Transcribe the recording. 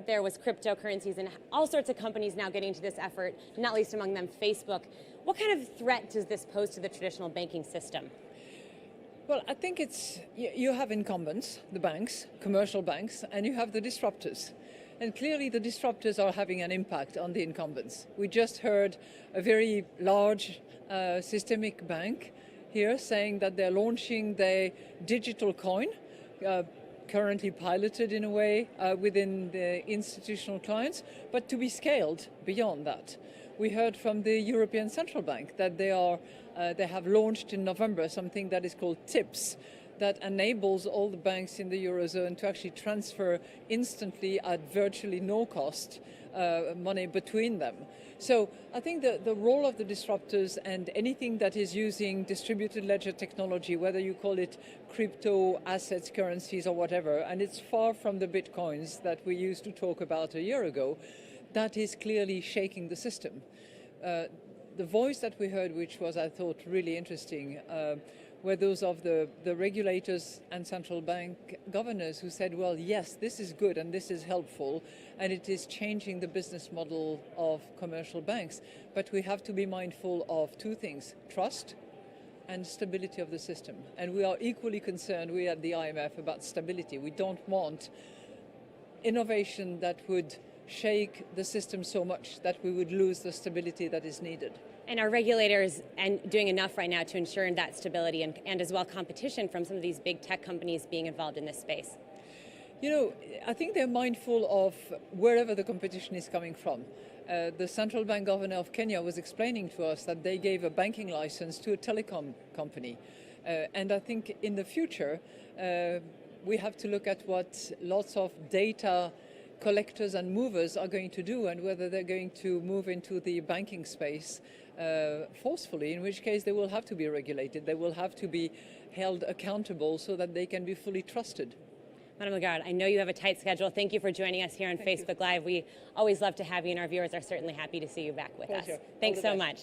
There was cryptocurrencies and all sorts of companies now getting into this effort, not least among them Facebook. What kind of threat does this pose to the traditional banking system? Well, I think you have incumbents, the banks, commercial banks, and you have the disruptors. And clearly the disruptors are having an impact on the incumbents. We just heard a very large systemic bank here saying that they're launching their digital coin, currently piloted in a way within the institutional clients, but to be scaled beyond that. We heard from the European Central Bank that they have launched in November something that is called TIPS, that enables all the banks in the Eurozone to actually transfer instantly at virtually no cost money between them. So I think the role of the disruptors and anything that is using distributed ledger technology, whether you call it crypto assets, currencies or whatever, and it's far from the bitcoins that we used to talk about a year ago, that is clearly shaking the system. The voice that we heard, which was, I thought, really interesting, were those of the regulators and central bank governors who said, well, yes, this is good and this is helpful and it is changing the business model of commercial banks. But we have to be mindful of two things: trust and stability of the system. And we are equally concerned, we at the IMF, about stability. We don't want innovation that would shake the system so much that we would lose the stability that is needed. And are regulators doing enough right now to ensure that stability and as well competition from some of these big tech companies being involved in this space? You know, I think they're mindful of wherever the competition is coming from. The central bank governor of Kenya was explaining to us that they gave a banking license to a telecom company. And I think in the future, we have to look at what lots of data collectors and movers are going to do and whether they're going to move into the banking space forcefully, in which case they will have to be regulated. They will have to be held accountable so that they can be fully trusted. Madame Lagarde, I know you have a tight schedule. Thank you for joining us here on Facebook Live. We always love to have you, and our viewers are certainly happy to see you back with us. Thanks so much.